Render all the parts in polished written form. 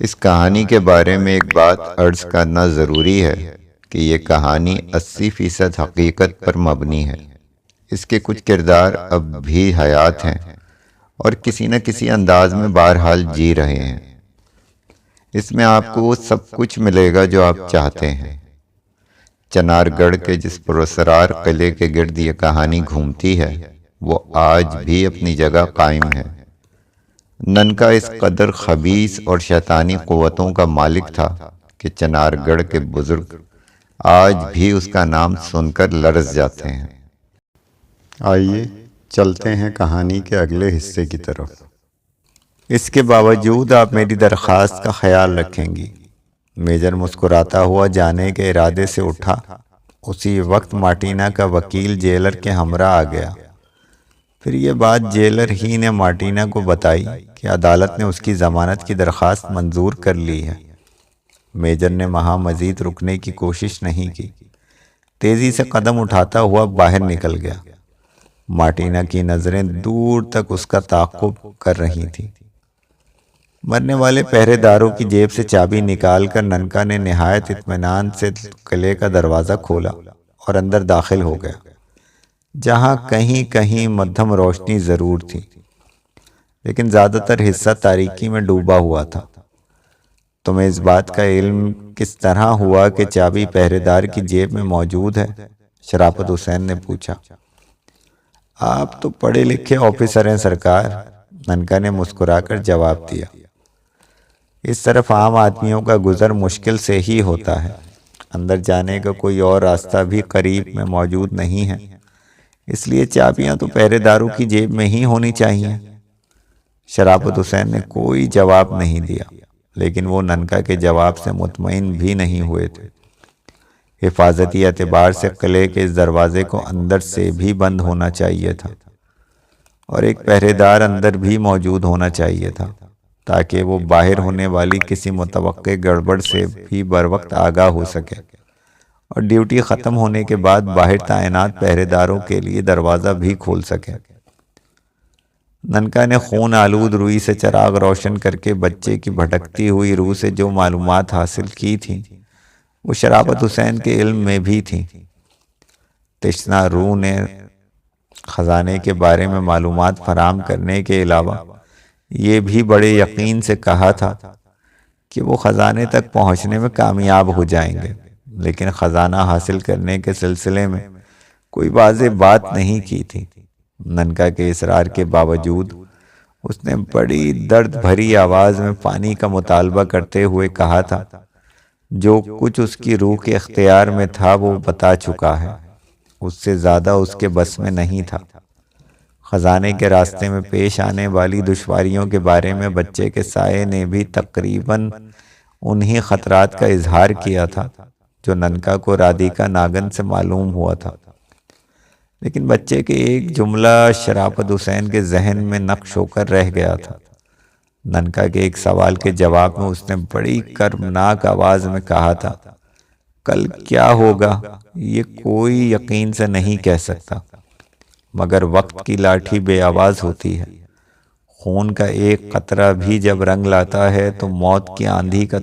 اس کہانی کے بارے میں ایک بات عرض کرنا ضروری ہے کہ یہ کہانی 80% حقیقت پر مبنی ہے۔ اس کے کچھ کردار اب بھی حیات ہیں اور کسی نہ کسی انداز میں بہرحال جی رہے ہیں۔ اس میں آپ کو وہ سب کچھ ملے گا جو آپ چاہتے ہیں۔ چنار گڑھ کے جس پراسرار قلعے کے گرد یہ کہانی گھومتی ہے وہ آج بھی اپنی جگہ قائم ہے۔ ننکا اس قدر خبیث اور شیطانی قوتوں کا مالک تھا کہ چنار گڑھ کے بزرگ آج بھی اس کا نام سن کر لرز جاتے ہیں۔ آئیے چلتے ہیں کہانی کے اگلے حصے کی طرف۔ اس کے باوجود آپ میری درخواست کا خیال رکھیں گی۔ میجر مسکراتا ہوا جانے کے ارادے سے اٹھا۔ اسی وقت مارٹینا کا وکیل جیلر کے ہمراہ آ گیا۔ پھر یہ بات جیلر ہی نے مارٹینا کو بتائی کہ عدالت نے اس کی ضمانت کی درخواست منظور کر لی ہے۔ میجر نے وہاں مزید رکنے کی کوشش نہیں کی، تیزی سے قدم اٹھاتا ہوا باہر نکل گیا۔ مارٹینا کی نظریں دور تک اس کا تعاقب کر رہی تھیں۔ مرنے والے پہرے داروں کی جیب سے چابی نکال کر ننکا نے نہایت اطمینان سے قلعے کا دروازہ کھولا اور اندر داخل ہو گیا، جہاں کہیں کہیں مدھم روشنی ضرور تھی، لیکن زیادہ تر حصہ تاریکی میں ڈوبا ہوا تھا۔ تمہیں اس بات کا علم کس طرح ہوا کہ چابی پہرے دار کی جیب میں موجود ہے؟ شرافت حسین نے پوچھا۔ آپ تو پڑھے لکھے آفیسر ہیں سرکار، ننکا نے مسکرا کر جواب دیا۔ اس طرف عام آدمیوں کا گزر مشکل سے ہی ہوتا ہے۔ اندر جانے کا کوئی اور راستہ بھی قریب میں موجود نہیں ہے، اس لیے چابیاں تو پہرے داروں کی جیب میں ہی ہونی چاہیے۔ شرافت حسین نے کوئی جواب نہیں دیا، لیکن وہ ننکا کے جواب سے مطمئن بھی نہیں ہوئے تھے۔ حفاظتی اعتبار سے قلعے کے اس دروازے کو اندر سے بھی بند ہونا چاہیے تھا، اور ایک پہرے دار اندر بھی موجود ہونا چاہیے تھا، تاکہ وہ باہر ہونے والی کسی متوقع گڑبڑ سے بھی بروقت آگاہ ہو سکے اور ڈیوٹی ختم ہونے کے بعد باہر تعینات پہرے داروں کے لیے دروازہ بھی کھول سکے۔ ننکا نے خون آلود روئی سے چراغ روشن کر کے بچے کی بھٹکتی ہوئی روح سے جو معلومات حاصل کی تھیں وہ شرافت حسین کے علم میں بھی تھیں۔ تشنہ روح نے خزانے کے بارے میں معلومات فراہم کرنے کے علاوہ یہ بھی بڑے یقین سے کہا تھا کہ وہ خزانے تک پہنچنے میں کامیاب ہو جائیں گے، لیکن خزانہ حاصل کرنے کے سلسلے میں کوئی واضح بات نہیں کی تھی۔ ننکا کے اصرار کے باوجود اس نے بڑی درد بھری آواز میں پانی کا مطالبہ کرتے ہوئے کہا تھا۔ جو کچھ اس کی روح کے اختیار میں تھا وہ بتا چکا ہے، اس سے زیادہ اس کے بس میں نہیں تھا۔ خزانے کے راستے میں پیش آنے والی دشواریوں کے بارے میں بچے کے سائے نے بھی تقریباً انہی خطرات کا اظہار کیا تھا جو ننکا کو رادھیکا ناگن سے معلوم ہوا تھا، لیکن بچے کے ایک جملہ شرافت حسین کے ذہن میں نقش ہو کر رہ گیا تھا۔ ننکا کے ایک سوال کے جواب میں اس نے بڑی کربناک آواز میں کہا تھا، کل کیا ہوگا یہ کوئی یقین سے نہیں کہہ سکتا، مگر وقت کی لاٹھی بے آواز ہوتی ہے۔ خون کا ایک قطرہ بھی جب رنگ لاتا ہے تو موت کی آندھی کا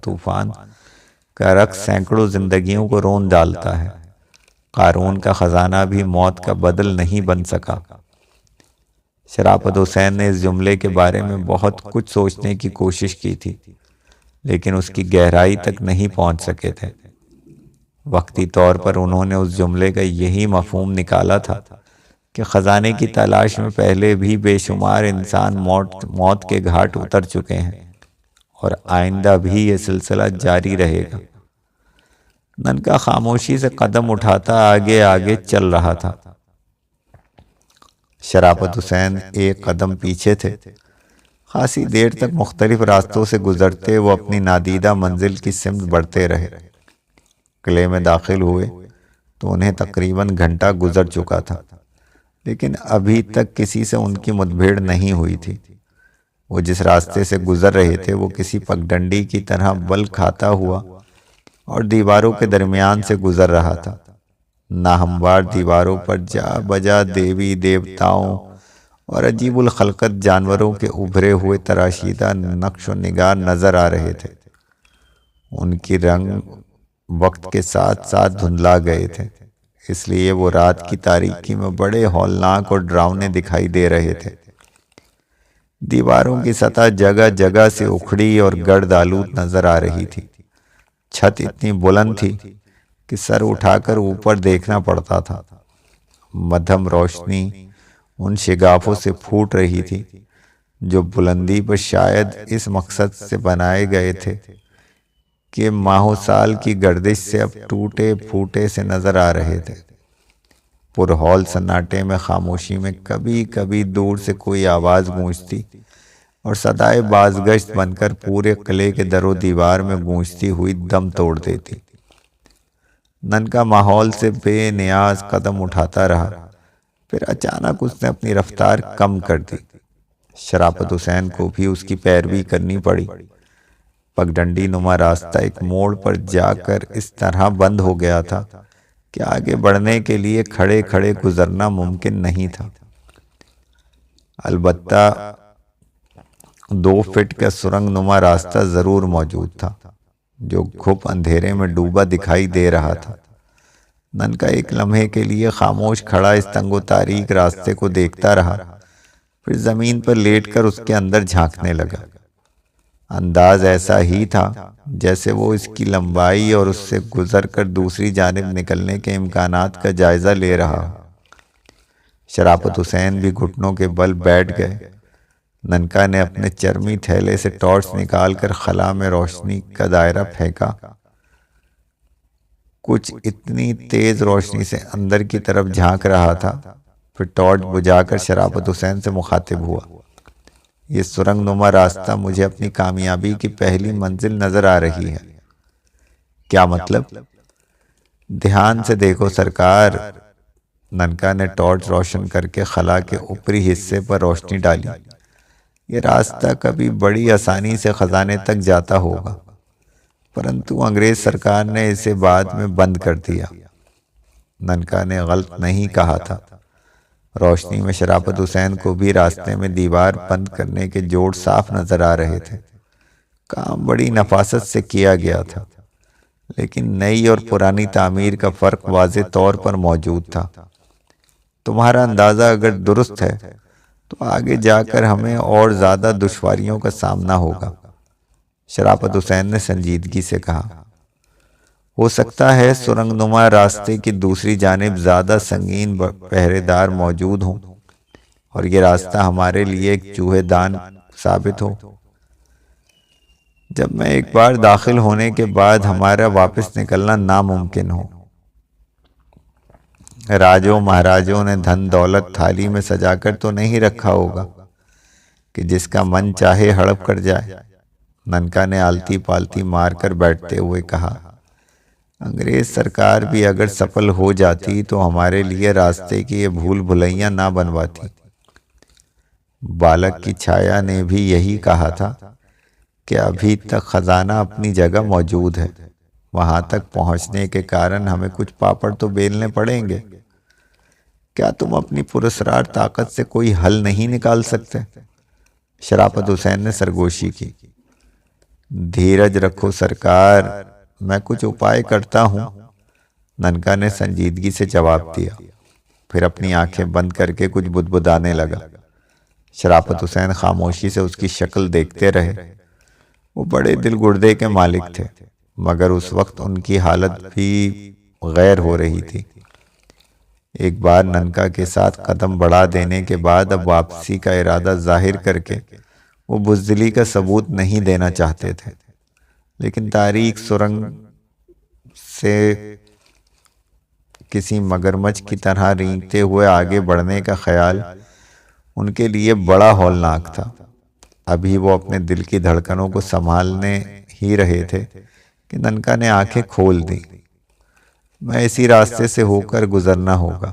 طوفان کا رقص سینکڑوں زندگیوں کو رون ڈالتا ہے۔ قارون کا خزانہ بھی موت کا بدل نہیں بن سکا۔ شرافت حسین نے اس جملے کے بارے میں بہت کچھ سوچنے کی کوشش کی تھی، لیکن اس کی گہرائی تک نہیں پہنچ سکے تھے۔ وقتی طور پر انہوں نے اس جملے کا یہی مفہوم نکالا تھا کہ خزانے کی تلاش میں پہلے بھی بے شمار انسان موت کے گھاٹ اتر چکے ہیں، اور آئندہ بھی یہ سلسلہ جاری رہے گا۔ ننکا خاموشی سے قدم اٹھاتا آگے آگے چل رہا تھا۔ شرافت حسین ایک قدم پیچھے تھے۔ خاصی دیر تک مختلف راستوں سے گزرتے وہ اپنی نادیدہ منزل کی سمت بڑھتے رہے۔ قلعے میں داخل ہوئے تو انہیں تقریباً گھنٹہ گزر چکا تھا، لیکن ابھی تک کسی سے ان کی مدبھیڑ نہیں ہوئی تھی۔ وہ جس راستے سے گزر رہے تھے وہ کسی پگڈنڈی کی طرح بل کھاتا ہوا اور دیواروں کے درمیان سے گزر رہا تھا۔ ناہموار دیواروں پر جا بجا دیوی دیوتاؤں اور عجیب الخلقت جانوروں کے ابھرے ہوئے تراشیدہ نقش و نگار نظر آ رہے تھے۔ ان کی رنگ وقت کے ساتھ ساتھ دھندلا گئے تھے، اس لیے وہ رات کی تاریکی میں بڑے ہولناک اور ڈراؤنے دکھائی دے رہے تھے۔ دیواروں کی سطح جگہ جگہ سے اکھڑی اور گرد آلود نظر آ رہی تھی۔ چھت اتنی بلند تھی کہ سر اٹھا کر اوپر دیکھنا پڑتا تھا۔ مدھم روشنی ان شگافوں سے پھوٹ رہی تھی جو بلندی پر شاید اس مقصد سے بنائے گئے تھے کہ ماہ و سال کی گردش سے اب ٹوٹے پھوٹے سے نظر آ رہے تھے۔ پرہول سناٹے میں خاموشی میں کبھی کبھی دور سے کوئی آواز گونجتی اور صدائے بازگشت بن کر پورے قلعے کے در و دیوار میں گونجتی ہوئی دم توڑ دیتی۔ ننکا ماحول سے بے نیاز قدم اٹھاتا رہا، پھر اچانک اس نے اپنی رفتار کم کر دی۔ شرافت حسین کو بھی اس کی پیروی کرنی پڑی۔ پگڈنڈی نما راستہ ایک موڑ پر جا کر اس طرح بند ہو گیا تھا کہ آگے بڑھنے کے لیے کھڑے کھڑے گزرنا ممکن نہیں تھا۔ البتہ 2 فٹ کا سرنگ نما راستہ ضرور موجود تھا جو گھپ اندھیرے میں ڈوبا دکھائی دے رہا تھا۔ ننکا ایک لمحے کے لیے خاموش کھڑا اس تنگ و تاریک راستے کو دیکھتا رہا، پھر زمین پر لیٹ کر اس کے اندر جھانکنے لگا۔ انداز ایسا ہی تھا جیسے وہ اس کی لمبائی اور اس سے گزر کر دوسری جانب نکلنے کے امکانات کا جائزہ لے رہا ہو۔ شرافت حسین بھی گھٹنوں کے بل بیٹھ گئے۔ ننکا نے اپنے چرمی تھیلے سے ٹارچ نکال کر خلا میں روشنی کا دائرہ پھینکا۔ کچھ اتنی تیز روشنی سے اندر کی طرف جھانک رہا تھا، پھر ٹارچ بجھا کر شرافت حسین سے مخاطب ہوا۔ یہ سرنگ نما راستہ مجھے اپنی کامیابی کی پہلی منزل نظر آ رہی ہے۔ کیا مطلب؟ دھیان سے دیکھو سرکار۔ ننکا نے ٹارچ روشن کر کے خلا کے اوپری حصے پر روشنی ڈالی۔ یہ راستہ کبھی بڑی آسانی سے خزانے تک جاتا ہوگا، پرنتو انگریز سرکار نے اسے بعد میں بند کر دیا۔ ننکا نے غلط نہیں کہا تھا۔ روشنی میں شرافت حسین کو بھی راستے میں دیوار بند کرنے کے جوڑ صاف نظر آ رہے تھے۔ کام بڑی نفاست سے کیا گیا تھا، لیکن نئی اور پرانی تعمیر کا فرق واضح طور پر موجود تھا۔ تمہارا اندازہ اگر درست ہے تو آگے جا کر ہمیں اور زیادہ دشواریوں کا سامنا ہوگا، شرافت حسین نے سنجیدگی سے کہا۔ ہو سکتا ہے سرنگ نما راستے کی دوسری جانب زیادہ سنگین پہرے دار موجود ہوں اور یہ راستہ ہمارے لیے ایک چوہے دان ثابت ہو۔ جب میں ایک بار داخل ہونے کے بعد ہمارا واپس نکلنا ناممکن ہو۔ راجوں مہاراجوں نے دھن دولت تھالی میں سجا کر تو نہیں رکھا ہوگا کہ جس کا من چاہے ہڑپ کر جائے، ننکا نے آلتی پالتی مار کر بیٹھتے ہوئے کہا۔ انگریز سرکار بھی اگر سفل ہو جاتی تو ہمارے لیے راستے کی یہ بھول بھلیاں نہ بنواتی۔ بالک کی چھایا نے بھی یہی کہا تھا کہ ابھی تک خزانہ اپنی جگہ موجود ہے، وہاں تک پہنچنے کے کارن ہمیں کچھ پاپڑ تو بیلنے پڑیں گے۔ کیا تم اپنی پراسرار طاقت سے کوئی حل نہیں نکال سکتے؟ شرافت حسین نے سرگوشی کی۔ دھیرج رکھو سرکار، میں کچھ اپائے کرتا ہوں، ننکا نے سنجیدگی سے جواب دیا، پھر اپنی آنکھیں بند کر کے کچھ بدبدانے لگا۔ شرافت حسین خاموشی سے اس کی شکل دیکھتے رہے۔ وہ بڑے دل گردے کے مالک تھے، مگر اس وقت ان کی حالت بھی غیر ہو رہی تھی۔ ایک بار ننکا کے ساتھ قدم بڑھا دینے کے بعد اب واپسی کا ارادہ ظاہر کر کے وہ بزدلی کا ثبوت نہیں دینا چاہتے تھے، لیکن تاریک سرنگ سے کسی مگرمچھ کی طرح رینگتے ہوئے آگے بڑھنے کا خیال ان کے لیے بڑا ہولناک تھا۔ ابھی وہ اپنے دل کی دھڑکنوں کو سنبھالنے ہی رہے تھے کہ ننکا نے آنکھیں کھول دی۔ میں اسی راستے سے ہو کر گزرنا ہوگا،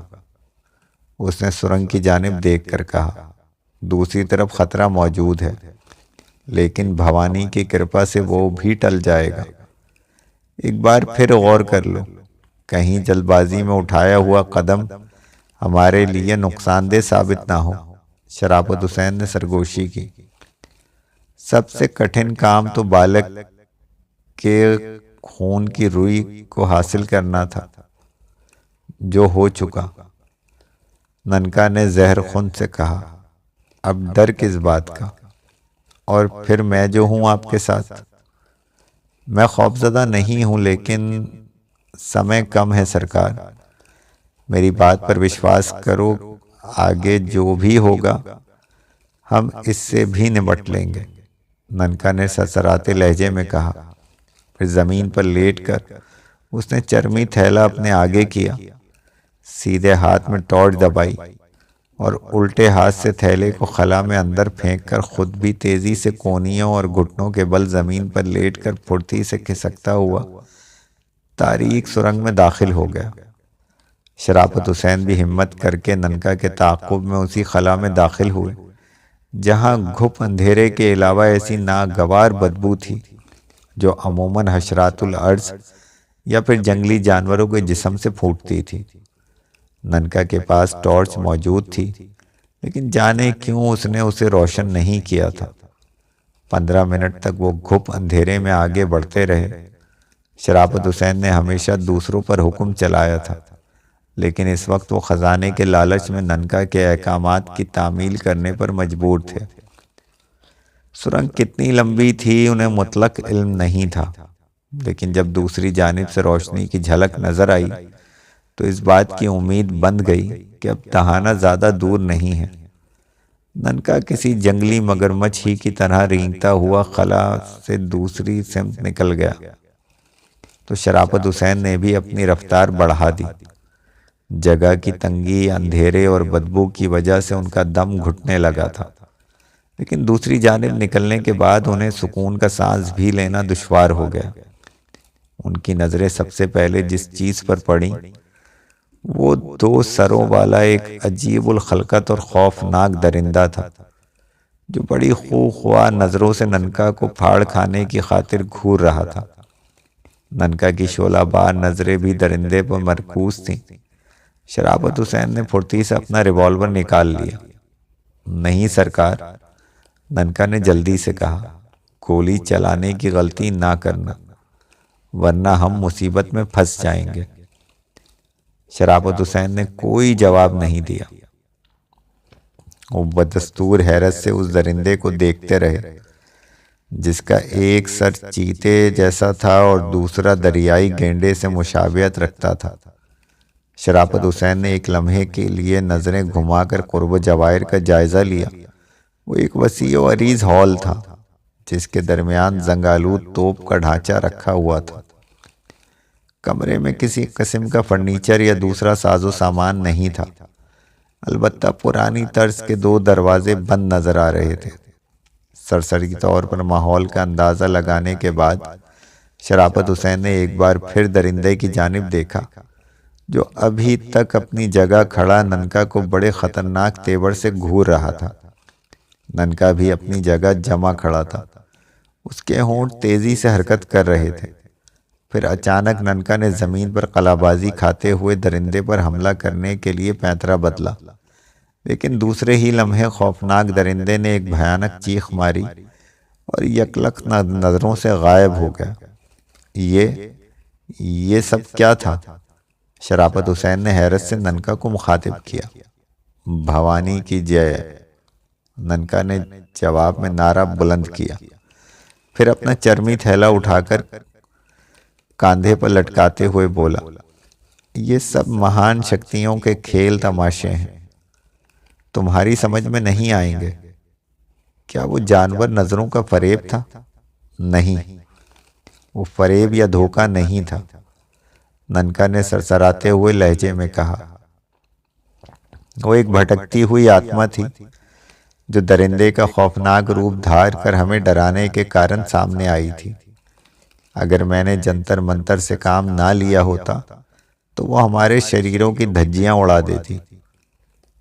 اس نے سرنگ کی جانب دیکھ کر کہا۔ دوسری طرف خطرہ موجود ہے، لیکن بھوانی کی کرپا سے وہ بھی ٹل جائے گا۔ ایک بار پھر غور کر لو، کہیں جلد بازی میں اٹھایا ہوا قدم ہمارے لیے نقصان دہ ثابت نہ ہو۔ شرافت حسین نے سرگوشی کی۔ سب سے کٹھن کام تو بالک کے خون کی روئی کو حاصل کرنا تھا، جو ہو چکا۔ ننکا نے زہر خون سے کہا، اب ڈر کس بات کا؟ اور پھر میں جو ہوں آپ کے ساتھ۔ میں خوفزدہ نہیں ہوں، لیکن سمے کم ہے سرکار، میری بات پر وشواس کرو، آگے جو بھی ہوگا ہم اس سے بھی نمٹ لیں گے، ننکا نے سرسراتے لہجے میں کہا۔ پھر زمین پر لیٹ کر اس نے چرمی تھیلا اپنے آگے کیا، سیدھے ہاتھ میں ٹارچ دبائی اور الٹے ہاتھ سے تھیلے کو خلا میں اندر پھینک کر خود بھی تیزی سے کونیوں اور گھٹنوں کے بل زمین پر لیٹ کر پھرتی سے کھسکتا ہوا تاریک سرنگ میں داخل ہو گیا۔ شرافت حسین بھی ہمت کر کے ننکا کے تعاقب میں اسی خلا میں داخل ہوئے، جہاں گھپ اندھیرے کے علاوہ ایسی ناگوار بدبو تھی جو عموماً حشرات الارض یا پھر جنگلی جانوروں کے جسم سے پھوٹتی تھی۔ ننکا کے پاس ٹارچ موجود تھی، لیکن جانے کیوں اس نے اسے روشن نہیں کیا تھا۔ 15 منٹ تک وہ گھپ اندھیرے میں آگے بڑھتے رہے۔ شرافت حسین نے ہمیشہ دوسروں پر حکم چلایا تھا، لیکن اس وقت وہ خزانے کے لالچ میں ننکا کے احکامات کی تعمیل کرنے پر مجبور تھے۔ سرنگ کتنی لمبی تھی انہیں مطلق علم نہیں تھا، لیکن جب دوسری جانب سے روشنی کی جھلک نظر آئی تو اس بات کی امید بند گئی کہ اب دہانہ زیادہ دور نہیں ہے۔ ننکا کسی جنگلی مگرمچھ ہی کی طرح رینگتا ہوا خلا سے دوسری سمت نکل گیا تو شرافت حسین نے بھی اپنی رفتار بڑھا دی۔ جگہ کی تنگی، اندھیرے اور بدبو کی وجہ سے ان کا دم گھٹنے لگا تھا، لیکن دوسری جانب نکلنے کے بعد انہیں سکون کا سانس بھی لینا دشوار ہو گیا۔ ان کی نظریں سب سے پہلے جس چیز پر پڑیں وہ 2 سروں والا ایک عجیب الخلقت اور خوفناک درندہ تھا، جو بڑی خواہ نظروں سے ننکا کو پھاڑ کھانے کی خاطر گھور رہا تھا۔ ننکا کی شعلہ بار نظریں بھی درندے پر مرکوز تھیں۔ شرافت حسین نے پھرتی سے اپنا ریوالور نکال لیا۔ نہیں سرکار، ننکا نے جلدی سے کہا، گولی چلانے کی غلطی نہ کرنا، ورنہ ہم مصیبت میں پھنس جائیں گے۔ شرافت حسین نے کوئی جواب نہیں دیا۔ وہ بدستور حیرت سے اس درندے کو دیکھتے رہے، جس کا ایک سر چیتے جیسا تھا اور دوسرا دریائی گینڈے سے مشابہت رکھتا تھا۔ شرافت حسین نے ایک لمحے کے لیے نظریں گھما کر قرب و جوائر کا جائزہ لیا۔ وہ ایک وسیع و عریض ہال تھا، جس کے درمیان زنگآلود توپ کا ڈھانچہ رکھا ہوا تھا۔ کمرے میں کسی قسم کا فرنیچر یا دوسرا ساز و سامان نہیں تھا، البتہ پرانی طرز کے 2 دروازے بند نظر آ رہے تھے۔ سرسری طور پر ماحول کا اندازہ لگانے کے بعد شرافت حسین نے ایک بار پھر درندے کی جانب دیکھا، جو ابھی تک اپنی جگہ کھڑا ننکا کو بڑے خطرناک تیور سے گھور رہا تھا۔ ننکا بھی اپنی جگہ جمع کھڑا تھا، اس کے ہونٹ تیزی سے حرکت کر رہے تھے۔ پھر اچانک ننکا نے زمین پر قلابازی کھاتے ہوئے درندے پر حملہ کرنے کے لیے پینترا بدلا، لیکن دوسرے ہی لمحے خوفناک درندے نے ایک بھیانک چیخ ماری اور یکلخت نظروں سے غائب ہو گیا۔ یہ سب کیا تھا؟ شرافت حسین نے حیرت سے ننکا کو مخاطب کیا۔ بھوانی کی جے، ننکا نے جواب میں نعرہ بلند کیا، پھر اپنا چرمی تھیلا اٹھا کر کاندھے پر لٹکاتے ہوئے بولا، یہ سب مہان شکتیوں کے کھیل تماشے ہیں، تمہاری سمجھ میں نہیں آئیں گے۔ کیا وہ جانور نظروں کا فریب تھا؟ نہیں، وہ فریب یا دھوکہ نہیں تھا، ننکا نے سرسراتے ہوئے لہجے میں کہا۔ وہ ایک بھٹکتی ہوئی آتما تھی، جو درندے کا خوفناک روپ دھار کر ہمیں ڈرانے کے کارن سامنے آئی تھی۔ اگر میں نے جنتر منتر سے کام نہ لیا ہوتا تو وہ ہمارے شریروں کی دھجیاں اڑا دیتی۔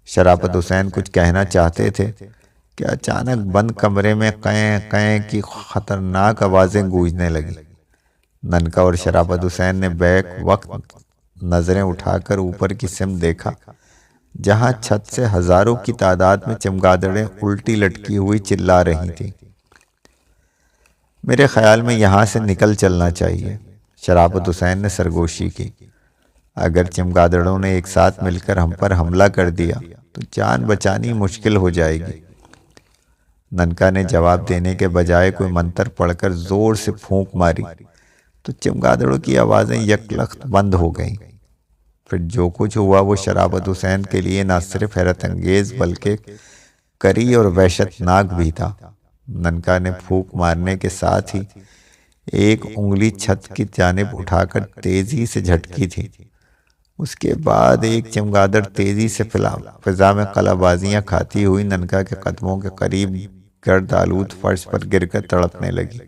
شرافت حسین کچھ کہنا چاہتے تھے کہ اچانک بند کمرے میں قیں قیں کی خطرناک آوازیں گونجنے لگیں۔ ننکا اور شرافت حسین نے بیک وقت نظریں اٹھا کر اوپر کی سمت دیکھا، جہاں چھت سے ہزاروں کی تعداد میں چمگادڑیں الٹی لٹکی ہوئی چلا رہی تھیں۔ میرے خیال میں یہاں سے نکل چلنا چاہیے، شرافت حسین نے سرگوشی کی۔ اگر چمگادڑوں نے ایک ساتھ مل کر ہم پر حملہ کر دیا تو جان بچانی مشکل ہو جائے گی۔ ننکا نے جواب دینے کے بجائے کوئی منتر پڑھ کر زور سے پھونک ماری تو چمگادڑوں کی آوازیں یکلخت بند ہو گئیں۔ پھر جو کچھ ہوا وہ شرافت حسین کے لیے نہ صرف حیرت انگیز بلکہ کری اور وحشت ناک بھی تھا۔ ننکا نے پھونک مارنے کے ساتھ ہی ایک انگلی چھت کی جانب اٹھا کر تیزی سے جھٹکی تھی۔ اس کے بعد ایک چمگادڑ تیزی سے فضا میں قلع بازیاں کھاتی ہوئی ننکا کے قدموں کے قریب گرد آلود فرش پر گر کر تڑپنے لگی۔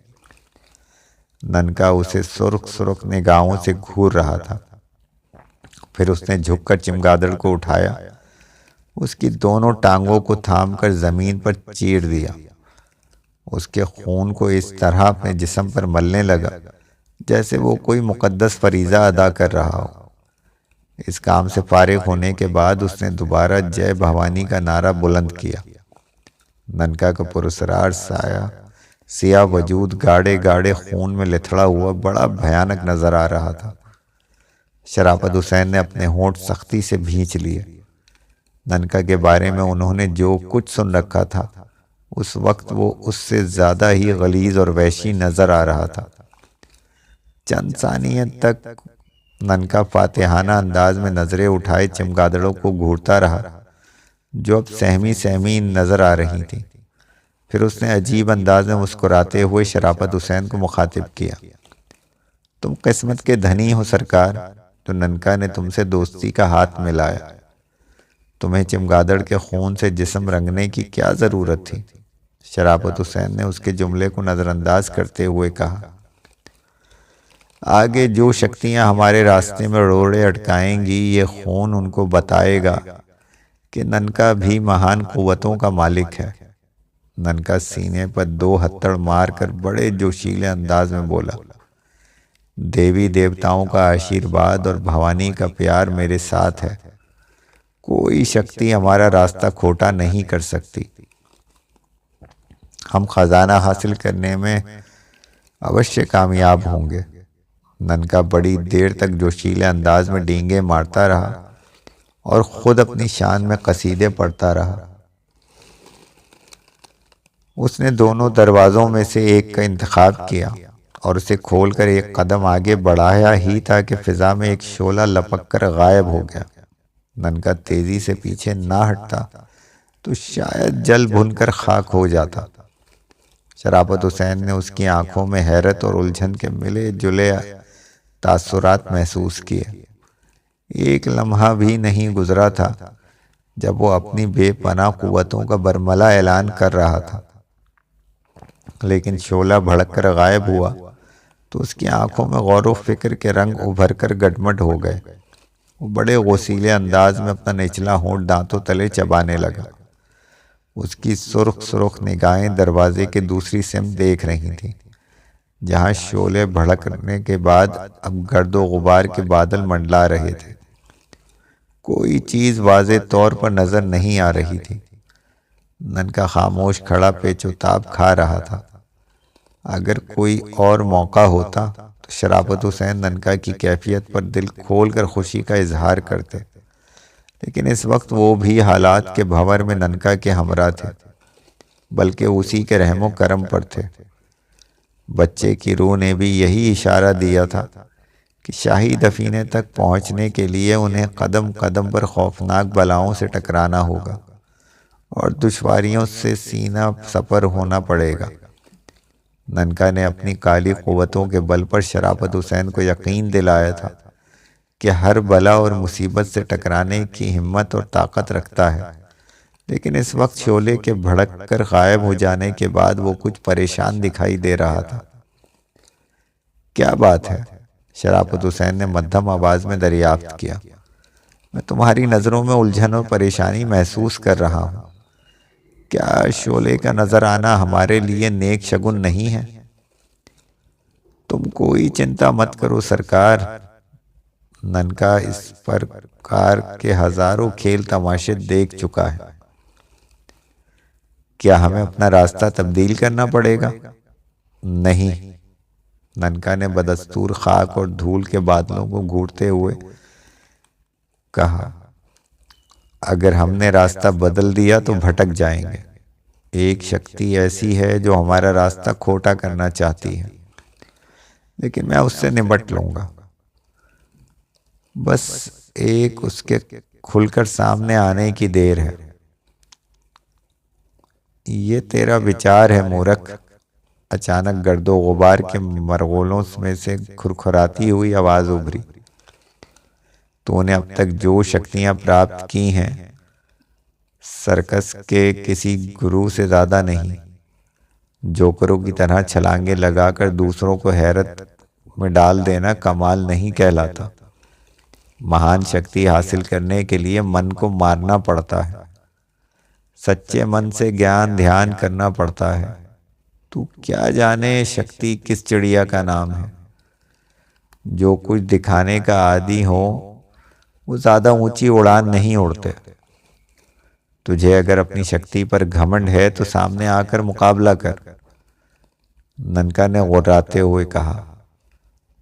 ننکا اسے سرخ سرخ نگاہوں سے گھور رہا تھا۔ پھر اس نے جھک کر چمگادڑ کو اٹھایا، اس کی دونوں ٹانگوں کو تھام کر زمین پر چیر دیا۔ اس کے خون کو اس طرح اپنے جسم پر ملنے لگا جیسے وہ کوئی مقدس فریضہ ادا کر رہا ہو۔ اس کام سے فارغ ہونے کے بعد اس نے دوبارہ جے بھوانی کا نعرہ بلند کیا۔ ننکا کا پراسرار سیاہ وجود گاڑے گاڑے خون میں لتھڑا ہوا بڑا بھیانک نظر آ رہا تھا۔ شرافت حسین نے اپنے ہونٹ سختی سے بھینچ لیے۔ ننکا کے بارے میں انہوں نے جو کچھ سن رکھا تھا اس وقت وہ اس سے زیادہ ہی غلیظ اور وحشی نظر آ رہا تھا۔ چند ثانیے تک ننکا فاتحانہ انداز میں نظریں اٹھائے چمگادڑوں کو گھورتا رہا جو اب سہمی سہمی نظر آ رہی تھیں۔ پھر اس نے عجیب انداز میں مسکراتے ہوئے شرافت حسین کو مخاطب کیا، تم قسمت کے دھنی ہو سرکار، تو ننکا نے تم سے دوستی کا ہاتھ ملایا۔ تمہیں چمگادڑ کے خون سے جسم رنگنے کی کیا ضرورت تھی؟ شرافت حسین نے اس کے جملے کو نظر انداز کرتے ہوئے کہا، آگے جو شکتیاں ہمارے راستے میں روڑے اٹکائیں گی یہ خون ان کو بتائے گا کہ ننکا بھی مہان قوتوں کا مالک ہے۔ ننکا سینے پر 2 ہتھڑ مار کر بڑے جوشیلے انداز میں بولا، دیوی دیوتاؤں کا آشیرواد اور بھوانی کا پیار میرے ساتھ ہے، کوئی شکتی ہمارا راستہ کھوٹا نہیں کر سکتی، ہم خزانہ حاصل کرنے میں اوشیہ کامیاب ہوں گے۔ ننکا بڑی دیر تک جوشیلے انداز میں ڈینگے مارتا رہا اور خود اپنی شان میں قصیدے پڑھتا رہا۔ اس نے دونوں دروازوں میں سے ایک کا انتخاب کیا اور اسے کھول کر ایک قدم آگے بڑھایا ہی تھا کہ فضا میں ایک شعلہ لپک کر غائب ہو گیا۔ ننکا تیزی سے پیچھے نہ ہٹتا تو شاید جل بھن کر خاک ہو جاتا۔ شرافت حسین نے اس کی آنکھوں میں حیرت اور الجھن کے ملے جلے تاثرات محسوس کیے۔ ایک لمحہ بھی نہیں گزرا تھا جب وہ اپنی بے پناہ قوتوں کا برملا اعلان کر رہا تھا، لیکن شعلہ بھڑک کر غائب ہوا تو اس کی آنکھوں میں غور و فکر کے رنگ ابھر کر گڈمڈ ہو گئے۔ وہ بڑے غصیلے انداز میں اپنا نچلا ہونٹ دانتوں تلے چبانے لگا۔ اس کی سرخ سرخ نگاہیں دروازے کے دوسری سمت دیکھ رہی تھیں، جہاں شعلے بھڑکنے کے بعد اب گرد و غبار کے بادل منڈلا رہے تھے۔ کوئی چیز واضح طور پر نظر نہیں آ رہی تھی۔ ننکا خاموش کھڑا پیچ و تاب کھا رہا تھا۔ اگر کوئی اور موقع ہوتا تو شرافت حسین ننکا کی کیفیت پر دل کھول کر خوشی کا اظہار کرتے، لیکن اس وقت وہ بھی حالات کے بھنور میں ننکا کے ہمراہ تھے، بلکہ اسی کے رحم و کرم پر تھے۔ بچے کی روح نے بھی یہی اشارہ دیا تھا کہ شاہی دفینے تک پہنچنے کے لیے انہیں قدم قدم پر خوفناک بلاؤں سے ٹکرانا ہوگا اور دشواریوں سے سینہ سپر ہونا پڑے گا۔ ننکا نے اپنی کالی قوتوں کے بل پر شرافت حسین کو یقین دلایا تھا کہ ہر بلا اور مصیبت سے ٹکرانے کی ہمت اور طاقت رکھتا ہے، لیکن اس وقت شعلے کے بھڑک کر غائب ہو جانے کے بعد وہ کچھ پریشان دکھائی دے رہا تھا۔ کیا بات ہے؟ شرافت حسین نے مدھم آواز میں دریافت کیا۔ میں تمہاری نظروں میں الجھن اور پریشانی محسوس کر رہا ہوں۔ کیا شعلے کا نظر آنا ہمارے لیے نیک شگن نہیں ہے؟ تم کوئی چنتا مت کرو سرکار، ننکا اس پرکار کے ہزاروں کھیل تماشے دیکھ چکا ہے۔ کیا ہمیں اپنا راستہ تبدیل کرنا پڑے گا؟ نہیں، ننکا نے بدستور خاک اور دھول کے بادلوں کو گھورتے ہوئے کہا، اگر ہم نے راستہ بدل دیا تو بھٹک جائیں گے۔ ایک شکتی ایسی ہے جو ہمارا راستہ کھوٹا کرنا چاہتی ہے، لیکن میں اس سے نمٹ لوں گا۔ بس ایک اس کے کھل کر سامنے آنے کی دیر ہے۔ یہ تیرا وچار ہے مورکھ، اچانک گرد و غبار کے مرغولوں میں سے کھرکھراتی ہوئی آواز ابھری۔ تو نے اب تک جو شکتیاں پراپت کی ہیں سرکس کے کسی گرو سے زیادہ نہیں۔ جوکروں کی طرح چھلانگیں لگا کر دوسروں کو حیرت میں ڈال دینا کمال نہیں کہلاتا۔ مہان شکتی حاصل کرنے کے لیے من کو مارنا پڑتا ہے، سچے من سے گیان دھیان کرنا پڑتا ہے۔ تو کیا جانے شکتی کس چڑیا کا نام ہے؟ جو کچھ دکھانے کا عادی ہو وہ زیادہ اونچی اڑان نہیں اڑتے۔ تجھے اگر اپنی شکتی پر گھمنڈ ہے تو سامنے آ کر مقابلہ کر، ننکا نے غراتے ہوئے کہا۔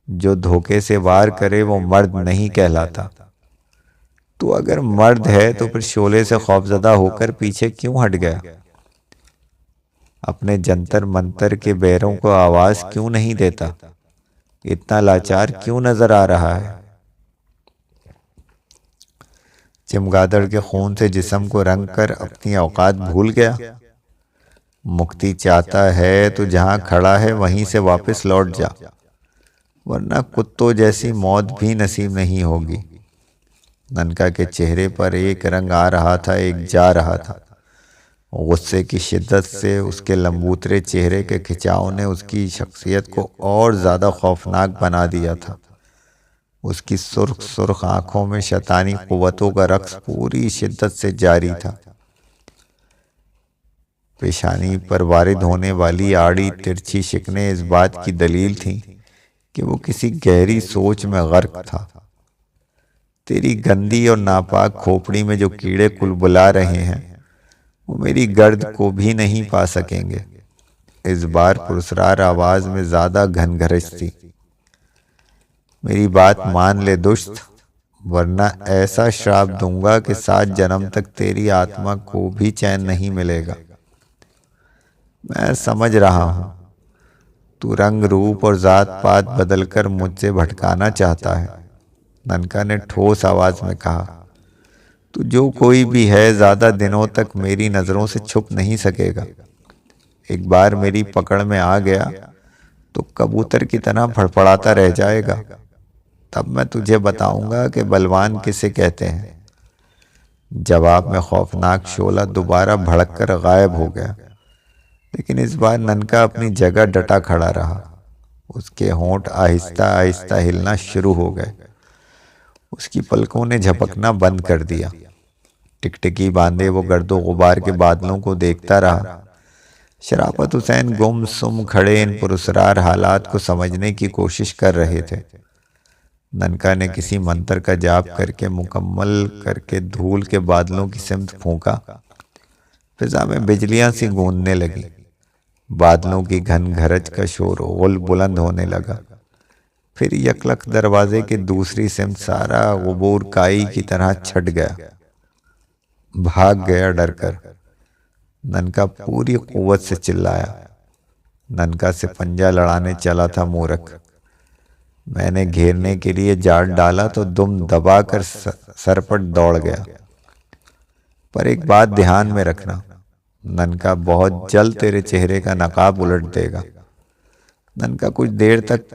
جو دھوکے سے وار کرے وہ مرد نہیں کہلاتا۔ تو اگر مرد ہے تو پھر شعلے سے خوفزدہ ہو کر پیچھے کیوں ہٹ گیا؟ اپنے جنتر منتر کے بیروں کو آواز کیوں نہیں دیتا؟ اتنا لاچار کیوں نظر آ رہا ہے؟ چمگادڑ کے خون سے جسم کو رنگ کر اپنی اوقات بھول گیا؟ مکتی چاہتا ہے تو جہاں کھڑا ہے وہیں سے واپس لوٹ جا، ورنہ کتوں جیسی موت بھی نصیب نہیں ہوگی۔ ننکا کے چہرے پر ایک رنگ آ رہا تھا، ایک جا رہا تھا۔ غصے کی شدت سے اس کے لمبوترے چہرے کے کھچاؤ نے اس کی شخصیت کو اور زیادہ خوفناک بنا دیا تھا۔ اس کی سرخ سرخ آنکھوں میں شیطانی قوتوں کا رقص پوری شدت سے جاری تھا۔ پیشانی پر وارد ہونے والی آڑی ترچھی شکنیں اس بات کی دلیل تھیں کہ وہ کسی گہری سوچ میں غرق تھا۔ تیری گندی اور ناپاک کھوپڑی میں جو کیڑے کلبلا رہے ہیں وہ میری گرد کو بھی نہیں پا سکیں گے۔ اس بار پرسرار آواز میں زیادہ گھنگھرش تھی۔ میری بات مان لے دشت، ورنہ ایسا شراپ دوں گا کہ 7 جنم تک تیری آتما کو بھی چین نہیں ملے گا۔ میں سمجھ رہا ہوں تو رنگ روپ اور ذات پات بدل کر مجھ سے بھٹکانا چاہتا ہے، ننکا نے ٹھوس آواز میں کہا۔ تو جو کوئی بھی ہے زیادہ دنوں تک میری نظروں سے چھپ نہیں سکے گا۔ ایک بار میری پکڑ میں آ گیا تو کبوتر کی طرح پھڑپڑاتا رہ جائے گا۔ تب میں تجھے بتاؤں گا کہ بلوان کسے کہتے ہیں۔ جواب میں خوفناک شعلہ دوبارہ بھڑک کر غائب ہو گیا، لیکن اس بار ننکا اپنی جگہ ڈٹا کھڑا رہا۔ اس کے ہونٹ آہستہ آہستہ ہلنا شروع ہو گئے، اس کی پلکوں نے جھپکنا بند کر دیا۔ ٹکٹکی باندھے وہ گرد و غبار کے بادلوں کو دیکھتا رہا۔ شرافت حسین گم سم کھڑے ان پراسرار حالات کو سمجھنے کی کوشش کر رہے تھے۔ ننکا نے کسی منتر کا جاپ کر کے مکمل کر کے دھول کے بادلوں کی سمت پھونکا۔ فضا میں بجلیاں سی گونجنے لگی، بادلوں کی گھن گھرج کا شور غل بلند ہونے لگا۔ پھر یکلک دروازے کے دوسری سمت سارا غبور کائی کی طرح چھٹ گیا، بھاگ گیا ڈر کر۔ ننکا پوری قوت سے چلایا۔ ننکا سے پنجہ لڑانے چلا تھا مورکھ۔ میں نے گھیرنے کے لیے جاڑ ڈالا تو دم دبا کر سرپٹ دوڑ گیا۔ پر ایک بات دھیان میں رکھنا، ننکا بہت جلد تیرے چہرے کا نقاب الٹ دے گا۔ ننکا کچھ دیر تک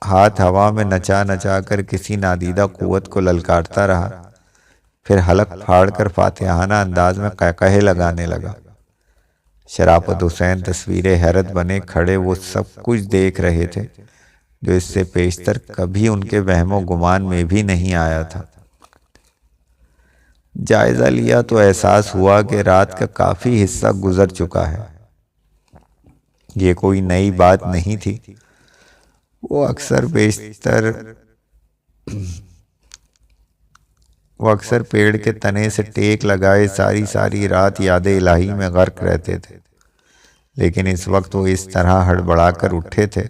ہاتھ ہوا میں نچا نچا کر کسی نادیدہ قوت کو للکارتا رہا، پھر حلق پھاڑ کر فاتحانہ انداز میں قہقہے لگانے لگا۔ شرافت حسین تصویر حیرت بنے کھڑے وہ سب کچھ دیکھ رہے تھے جو اس سے پیشتر کبھی ان کے وہم و گمان میں بھی نہیں آیا تھا۔ جائزہ لیا تو احساس ہوا کہ رات کا کافی حصہ گزر چکا ہے۔ یہ کوئی نئی بات نہیں تھی، وہ اکثر بیشتر وہ اکثر پیڑ کے تنے سے ٹیک لگائے ساری رات یاد الہی میں غرق رہتے تھے، لیکن اس وقت وہ اس طرح ہڑبڑا کر اٹھے تھے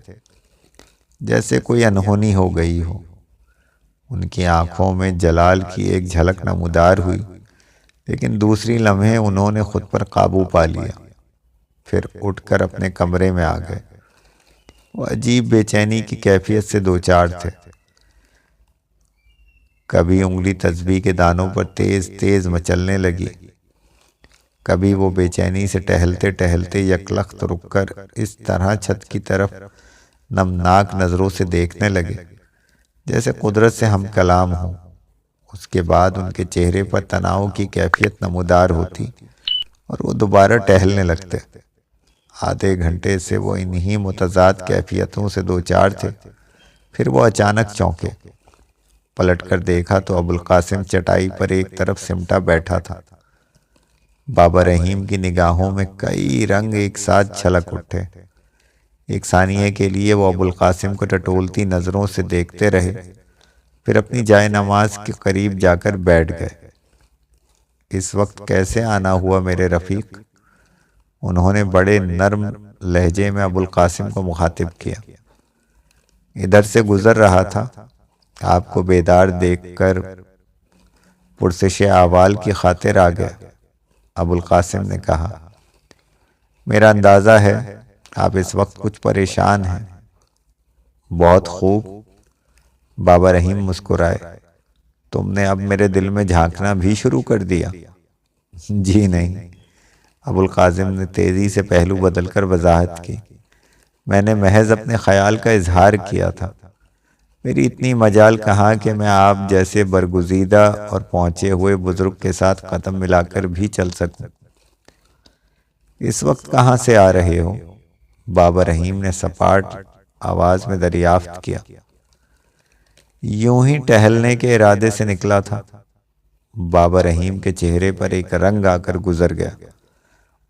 جیسے کوئی انہونی ہو گئی ہو۔ ان کی آنکھوں میں جلال کی ایک جھلک نمودار ہوئی، لیکن دوسری لمحے انہوں نے خود پر قابو پا لیا، پھر اٹھ کر اپنے کمرے میں آ گئے۔ وہ عجیب بے چینی کی کیفیت سے دوچار تھے۔ کبھی انگلی تسبیح کے دانوں پر تیز تیز مچلنے لگی، کبھی وہ بے چینی سے ٹہلتے ٹہلتے یکلخت رک کر اس طرح چھت کی طرف نمناک نظروں سے دیکھنے لگے جیسے قدرت سے ہم کلام ہوں۔ اس کے بعد ان کے چہرے پر تناؤ کی کیفیت نمودار ہوتی اور وہ دوبارہ ٹہلنے لگتے۔ آدھے گھنٹے سے وہ انہی متضاد کیفیتوں سے دوچار تھے، پھر وہ اچانک چونکے۔ پلٹ کر دیکھا تو ابوالقاسم چٹائی پر ایک طرف سمٹا بیٹھا تھا۔ بابا رحیم کی نگاہوں میں کئی رنگ ایک ساتھ چھلک اٹھے۔ ایک ثانیے کے لیے وہ ابوالقاسم کو ٹٹولتی نظروں سے دیکھتے رہے، پھر اپنی جائے نماز کے قریب جا کر بیٹھ گئے۔ اس وقت کیسے آنا ہوا میرے رفیق؟ انہوں نے بڑے نرم لہجے میں ابوالقاسم کو مخاطب کیا۔ ادھر سے گزر رہا تھا، آپ کو بیدار دیکھ کر پرسش احوال کی خاطر آ گیا، ابوالقاسم نے کہا۔ میرا اندازہ ہے آپ اس وقت کچھ پریشان ہیں۔ بہت خوب، بابا رحیم مسکرائے۔ تم نے اب میرے دل میں جھانکنا بھی شروع کر دیا؟ جی نہیں، ابوالقاسم نے تیزی سے پہلو بدل کر وضاحت کی۔ میں نے محض اپنے خیال کا اظہار کیا تھا۔ میری اتنی مجال کہاں کہ میں آپ جیسے برگزیدہ اور پہنچے ہوئے بزرگ کے ساتھ قدم ملا کر بھی چل سکوں۔ اس وقت کہاں سے آ رہے ہو؟ بابا رحیم نے سپاٹ آواز میں دریافت کیا۔ یوں ہی ٹہلنے کے ارادے سے نکلا تھا۔ بابا رحیم کے چہرے پر ایک رنگ آ کر گزر گیا۔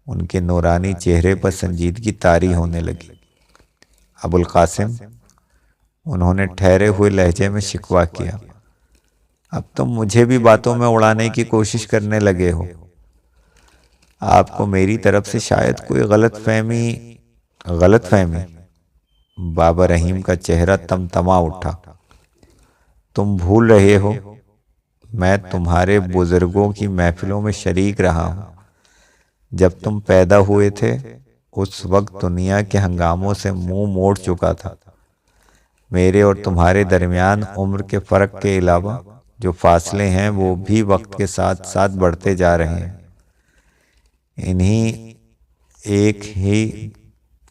ان کے نورانی چہرے پر سنجیدگی طاری ہونے لگی۔ ابوالقاسم، انہوں نے ٹھہرے ہوئے لہجے میں شکوہ کیا، اب تم مجھے بھی باتوں میں اڑانے کی کوشش کرنے لگے ہو۔ آپ کو میری طرف سے شاید کوئی غلط فہمی؟ بابا رحیم کا چہرہ تمتما اٹھا۔ تم بھول رہے ہو، میں تمہارے بزرگوں کی محفلوں میں شریک رہا ہوں۔ جب تم پیدا ہوئے تھے اس وقت دنیا کے ہنگاموں سے منہ موڑ چکا تھا۔ میرے اور تمہارے درمیان عمر کے فرق کے علاوہ جو فاصلے ہیں وہ بھی وقت کے ساتھ ساتھ بڑھتے جا رہے ہیں۔ انہیں ایک ہی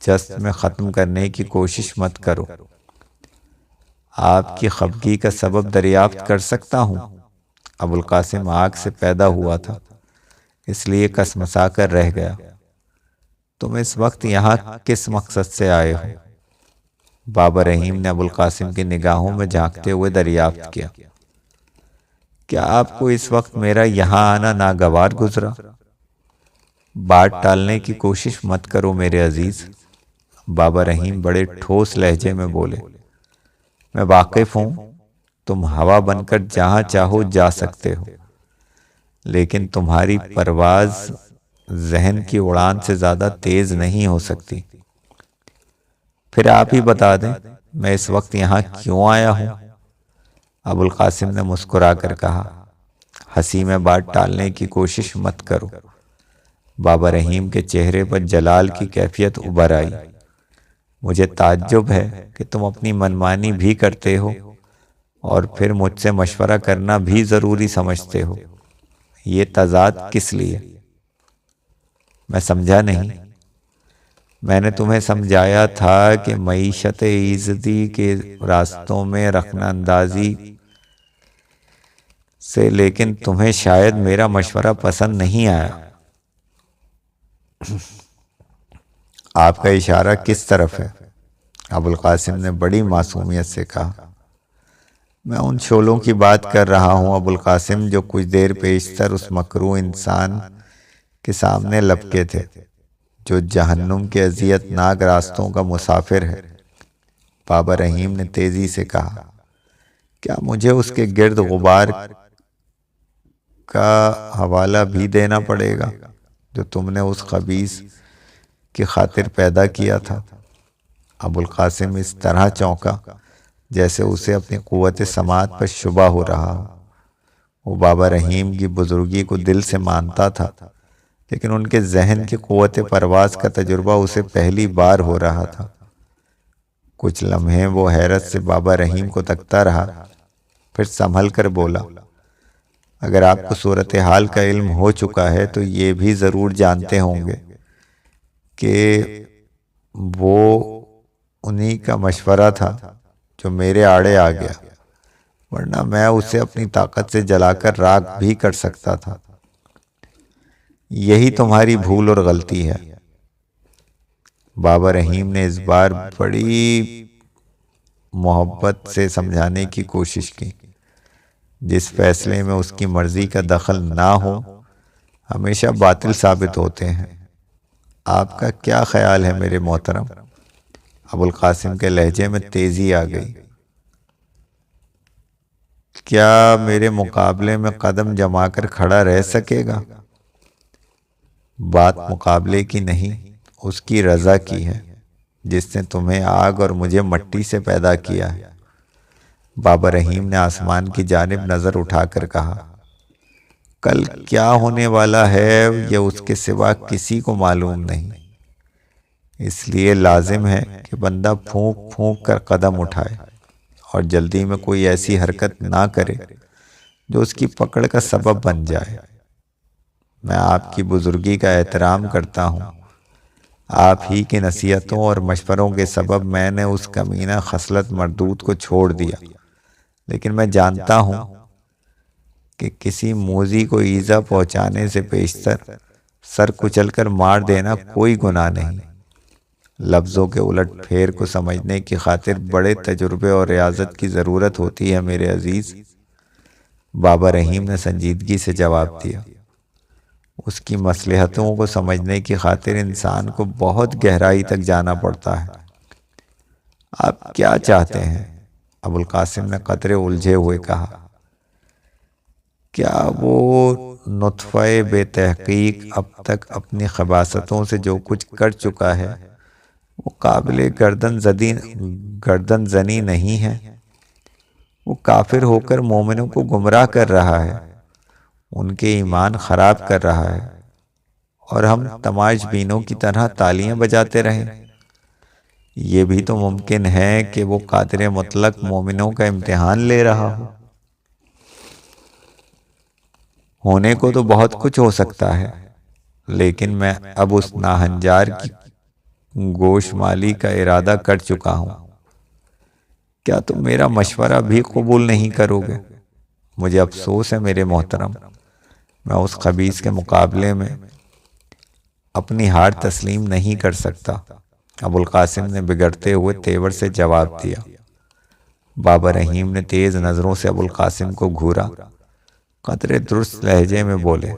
جست میں ختم کرنے کی کوشش مت کرو۔ آپ کی خفگی کا سبب دریافت کر سکتا ہوں؟ ابوالقاسم آگ سے پیدا ہوا تھا، اس لیے کسمسا کر رہ گیا۔ تم اس وقت یہاں کس مقصد سے آئے ہو؟ بابا رحیم نے ابوالقاسم کی نگاہوں میں جھانکتے ہوئے دریافت کیا۔ کیا آپ کو اس وقت میرا یہاں آنا ناگوار گزرا؟ بات ٹالنے کی کوشش مت کرو میرے عزیز، بابا رحیم بڑے ٹھوس لہجے میں بولے۔ میں واقف ہوں تم ہوا بن کر جہاں چاہو جا سکتے ہو، لیکن تمہاری پرواز ذہن کی اڑان سے زیادہ تیز نہیں ہو سکتی۔ پھر آپ ہی بتا دیں میں اس وقت یہاں کیوں آیا ہوں؟ ابوالقاسم نے مسکرا کر کہا۔ ہنسی میں بات ٹالنے کی کوشش مت کرو۔ بابا رحیم کے چہرے پر جلال کی کیفیت ابھر آئی۔ مجھے تعجب ہے کہ تم اپنی منمانی بھی کرتے ہو اور پھر مجھ سے مشورہ کرنا بھی ضروری سمجھتے ہو۔ یہ تضاد کس لیے؟ میں سمجھا نہیں۔ میں نے تمہیں سمجھایا تھا کہ معیشت ایزدی کے راستوں میں رخنہ اندازی سے، لیکن تمہیں شاید میرا مشورہ پسند نہیں آیا۔ آپ کا اشارہ کس طرف ہے؟ ابوالقاسم نے بڑی معصومیت سے کہا۔ میں ان شعلوں کی بات کر رہا ہوں ابوالقاسم جو کچھ دیر پیشتر اس مکروہ انسان کے سامنے لپکے تھے جو جہنم کے اذیت ناک راستوں کا مسافر ہے۔ بابا رحیم نے تیزی سے کہا۔ کیا مجھے اس کے گرد غبار کا حوالہ بھی دینا پڑے گا جو تم نے اس خبیث کی خاطر پیدا کیا تھا؟ ابو القاسم اس طرح چونکا جیسے اسے اپنی قوت سماعت پر شبہ ہو رہا ہو۔ وہ بابا رحیم کی بزرگی کو دل سے مانتا تھا، لیکن ان کے ذہن کی قوت پرواز کا تجربہ اسے پہلی بار ہو رہا تھا۔ کچھ لمحے وہ حیرت سے بابا رحیم کو تکتا رہا، پھر سنبھل کر بولا، اگر آپ کو صورتحال کا علم ہو چکا ہے تو یہ بھی ضرور جانتے ہوں گے کہ وہ انہی کا مشورہ تھا جو میرے آڑے آ گیا، ورنہ میں اسے اپنی طاقت سے جلا کر راکھ بھی کر سکتا تھا۔ یہی تمہاری بھول اور غلطی ہے۔ بابا رحیم نے اس بار بڑی محبت سے سمجھانے کی کوشش کی۔ جس فیصلے میں اس کی مرضی کا دخل نہ ہو ہمیشہ باطل ثابت ہوتے ہیں۔ آپ کا کیا خیال ہے میرے محترم؟ ابو القاسم کے لہجے میں تیزی آ گئی۔ کیا میرے مقابلے میں قدم جما کر کھڑا رہ سکے گا؟ بات مقابلے کی نہیں، اس کی رضا کی ہے جس نے تمہیں آگ اور مجھے مٹی سے پیدا کیا ہے۔ بابا رحیم نے آسمان کی جانب نظر اٹھا کر کہا، کل کیا ہونے والا ہے یہ اس کے سوا کسی کو معلوم نہیں، اس لیے لازم ہے کہ بندہ پھونک پھونک کر قدم اٹھائے اور جلدی میں کوئی ایسی حرکت نہ کرے جو اس کی پکڑ کا سبب بن جائے۔ میں آپ کی بزرگی کا احترام کرتا ہوں۔ آپ ہی کی نصیحتوں اور مشوروں کے سبب میں نے اس کمینہ خصلت مردود کو چھوڑ دیا، لیکن میں جانتا ہوں کہ کسی موذی کو ایذا پہنچانے سے پیشتر سر کچل کر مار دینا کوئی گناہ نہیں۔ لفظوں کے الٹ پھیر کو سمجھنے کی خاطر بڑے تجربے اور ریاضت کی ضرورت ہوتی ہے میرے عزیز۔ بابا رحیم نے سنجیدگی سے جواب دیا، اس کی مصلحتوں کو سمجھنے کی خاطر انسان کو بہت گہرائی تک جانا پڑتا ہے۔ آپ کیا چاہتے ہیں؟ ابو القاسم نے قدرے الجھے ہوئے کہا، کیا وہ نطفہ بے تحقیق اب تک اپنی خباثتوں سے جو کچھ کر چکا ہے وہ قابل گردن زنی نہیں ہے؟ وہ کافر ہو کر مومنوں کو گمراہ کر رہا ہے، ان کے ایمان خراب کر رہا ہے، اور ہم تماش بینوں کی طرح تالیاں بجاتے رہیں؟ یہ بھی تو ممکن ہے کہ وہ قادر مطلق مومنوں کا امتحان لے رہا ہو۔ ہونے کو تو بہت کچھ ہو سکتا ہے، لیکن میں اب اس ناہنجار کی گوش مالی کا ارادہ کر چکا ہوں۔ کیا تم میرا مشورہ بھی قبول نہیں کرو گے؟ مجھے افسوس ہے میرے محترم، میں اس خبیث کے مقابلے میں اپنی ہار تسلیم نہیں کر سکتا۔ ابو القاسم نے بگڑتے ہوئے تیور سے جواب دیا۔ بابا رحیم نے تیز نظروں سے ابو القاسم کو گھورا، قدرے درست لہجے میں بولے،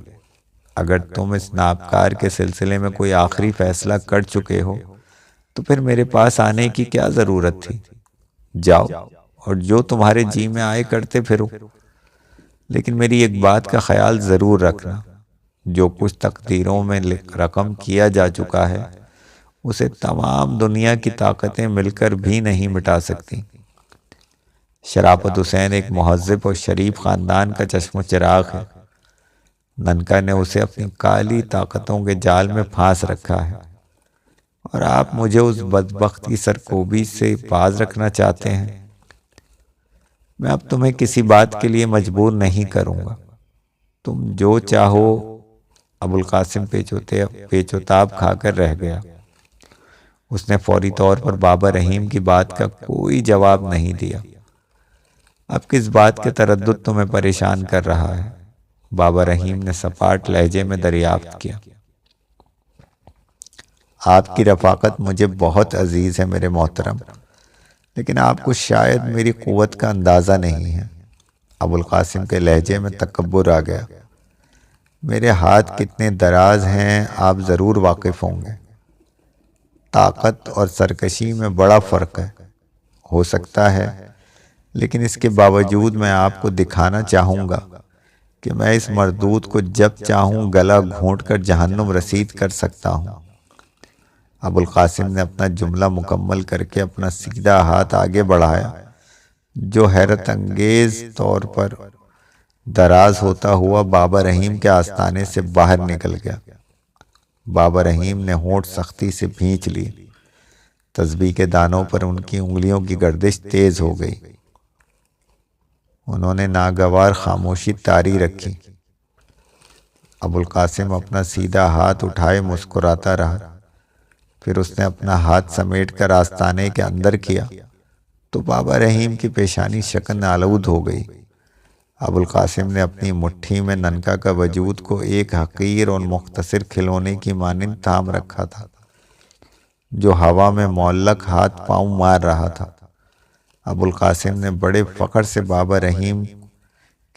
اگر تم اس نابکار کے سلسلے میں کوئی آخری فیصلہ کر چکے ہو تو پھر میرے پاس آنے کی کیا ضرورت تھی؟ جاؤ اور جو تمہارے جی میں آئے کرتے پھرو، لیکن میری ایک بات کا خیال ضرور رکھنا، جو کچھ تقدیروں میں رقم کیا جا چکا ہے اسے تمام دنیا کی طاقتیں مل کر بھی نہیں مٹا سکتی۔ شرافت حسین ایک مہذب اور شریف خاندان کا چشم و چراغ ہے، ننکا نے اسے اپنی کالی طاقتوں کے جال میں پھانس رکھا ہے، اور آپ مجھے اس بدبخت کی سرکوبی سے باز رکھنا چاہتے ہیں۔ میں اب تمہیں کسی بات کے لیے مجبور نہیں کروں گا، تم جو چاہو۔ ابو القاسم پیچوتاب کھا کر رہ گیا۔ اس نے فوری طور پر بابا رحیم کی بات کا کوئی جواب نہیں دیا۔ اب کس بات کے تردد تمہیں پریشان کر رہا ہے؟ بابا رحیم نے سپاٹ لہجے میں دریافت کیا۔ آپ کی رفاقت مجھے بہت عزیز ہے میرے محترم، لیکن آپ کو شاید میری قوت کا اندازہ نہیں ہے۔ ابو القاسم کے لہجے میں تکبر آ گیا۔ میرے ہاتھ کتنے دراز ہیں آپ ضرور واقف ہوں گے۔ طاقت اور سرکشی میں بڑا فرق ہے۔ ہو سکتا ہے لیکن اس کے باوجود میں آپ کو دکھانا چاہوں گا کہ میں اس مردود کو جب چاہوں گلا گھونٹ کر جہنم رسید کر سکتا ہوں۔ ابو القاسم نے اپنا جملہ مکمل کر کے اپنا سیدھا ہاتھ آگے بڑھایا، جو حیرت انگیز طور پر دراز ہوتا ہوا بابا رحیم کے آستانے سے باہر نکل گیا۔ بابا رحیم نے ہونٹ سختی سے بھینچ لیے، تسبیح کے دانوں پر ان کی انگلیوں کی گردش تیز ہو گئی۔ انہوں نے ناگوار خاموشی طاری رکھی۔ ابو القاسم اپنا سیدھا ہاتھ اٹھائے مسکراتا رہا، پھر اس نے اپنا ہاتھ سمیٹ کر آستانے کے اندر کیا تو بابا رحیم کی پیشانی شکن آلود ہو گئی۔ ابو القاسم نے اپنی مٹھی میں ننکا کا وجود کو ایک حقیر اور مختصر کھلونے کی مانند تھام رکھا تھا، جو ہوا میں معلق ہاتھ پاؤں مار رہا تھا۔ ابو القاسم نے بڑے فخر سے بابا رحیم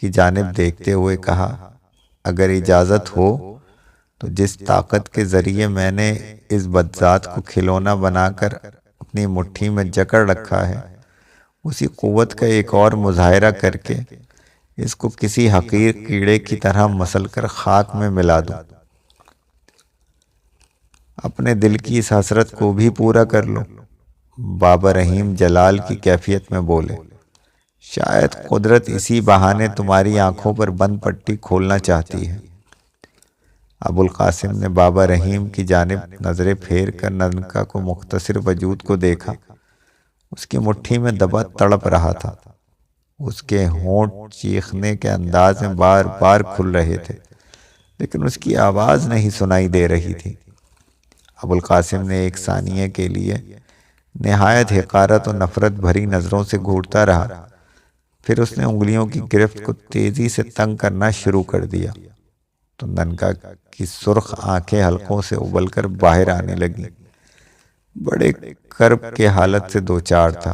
کی جانب دیکھتے ہوئے کہا، اگر اجازت ہو تو جس طاقت کے ذریعے میں نے اس بدذات کو کھلونا بنا کر اپنی مٹھی میں جکڑ رکھا ہے، اسی قوت کا ایک اور مظاہرہ کر کے اس کو کسی حقیر کیڑے کی طرح مسل کر خاک میں ملا دوں۔ اپنے دل کی اس حسرت کو بھی پورا کر لو۔ بابا رحیم جلال کی کیفیت میں بولے، شاید قدرت اسی بہانے تمہاری آنکھوں پر بند پٹی کھولنا چاہتی ہے۔ ابو القاسم نے بابا رحیم کی جانب نظریں پھیر کر ننکا کو مختصر وجود کو دیکھا۔ اس کی مٹھی میں دبا تڑپ رہا تھا۔ اس کے ہونٹ چیخنے کے انداز میں بار بار کھل رہے تھے، لیکن اس کی آواز نہیں سنائی دے رہی تھی۔ ابو القاسم نے ایک ثانیے کے لیے نہایت حقارت اور نفرت بھری نظروں سے گھورتا رہا، پھر اس نے انگلیوں کی گرفت کو تیزی سے تنگ کرنا شروع کر دیا تو ننکا کی سرخ آنکھیں حلقوں سے ابل کر باہر آنے لگیں۔ بڑے کرب کے حالت سے دوچار تھا،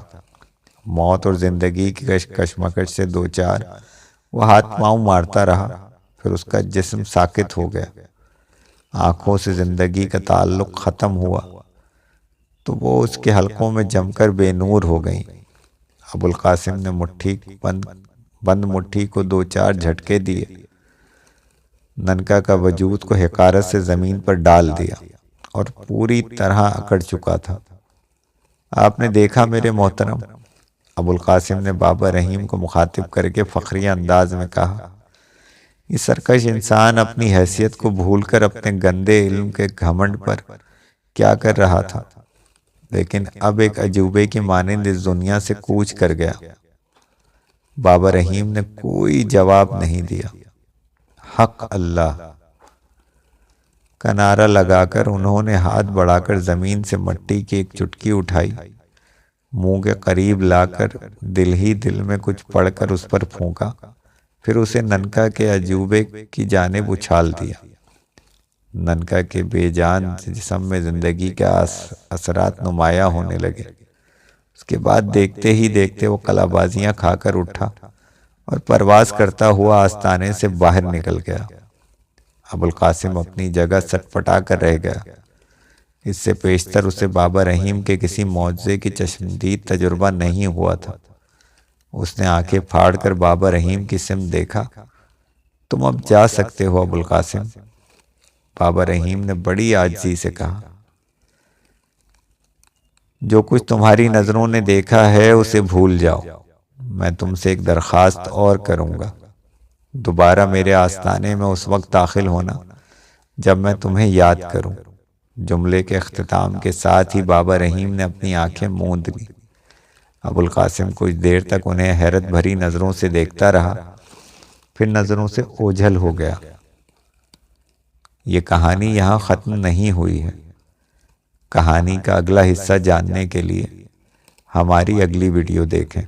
موت اور زندگی کی کشمکش سے دوچار۔ وہ ہاتھ پاؤں مارتا رہا، پھر اس کا جسم ساکت ہو گیا۔ آنکھوں سے زندگی کا تعلق ختم ہوا تو وہ اس کے حلقوں میں جم کر بے نور ہو گئیں۔ ابو القاسم نے بند مٹھی کو دو چار جھٹکے دیے، ننکا کا وجود کو حقارت سے زمین پر ڈال دیا اور پوری طرح اکڑ چکا تھا۔ آپ نے دیکھا میرے محترم، ابو القاسم نے بابا رحیم کو مخاطب کر کے فخریہ انداز میں کہا، یہ سرکش انسان اپنی حیثیت کو بھول کر اپنے گندے علم کے گھمنڈ پر کیا کر رہا تھا، لیکن اب ایک عجوبے کی مانند اس دنیا سے کوچ کر گیا۔ بابا رحیم نے کوئی جواب نہیں دیا۔ حق اللہ کا نعرہ لگا کر انہوں نے ہاتھ بڑھا کر زمین سے مٹی کی ایک چٹکی اٹھائی، منہ کے قریب لا کر دل ہی دل میں کچھ پڑھ کر اس پر پھونکا، پھر اسے ننکا کے عجوبے کی جانب اچھال دیا۔ ننکا کے بے جان جسم میں زندگی کے اثرات نمایاں ہونے لگے۔ اس کے بعد دیکھتے ہی دیکھتے وہ قلع بازیاں کھا کر اٹھا اور پرواز کرتا ہوا آستانے سے باہر نکل گیا۔ ابو القاسم اپنی جگہ سٹپٹا کر رہ گیا۔ اس سے پیشتر اسے بابا رحیم کے کسی معجزے کی چشمدید تجربہ نہیں ہوا تھا۔ اس نے آنکھیں پھاڑ کر بابا رحیم کی سمت دیکھا۔ تم اب جا سکتے ہو ابو القاسم، بابا رحیم نے بڑی عاجزی سے کہا۔ جو کچھ تمہاری نظروں نے دیکھا ہے اسے بھول جاؤ۔ میں تم سے ایک درخواست اور کروں گا، دوبارہ میرے آستانے میں اس وقت داخل ہونا جب میں تمہیں یاد کروں۔ جملے کے اختتام کے ساتھ ہی بابا رحیم نے اپنی آنکھیں موند لی۔ ابو القاسم کچھ دیر تک انہیں حیرت بھری نظروں سے دیکھتا رہا، پھر نظروں سے اوجھل ہو گیا۔ یہ کہانی یہاں ختم نہیں ہوئی ہے۔ کہانی کا اگلا حصہ جاننے کے لیے ہماری اگلی ویڈیو دیکھیں۔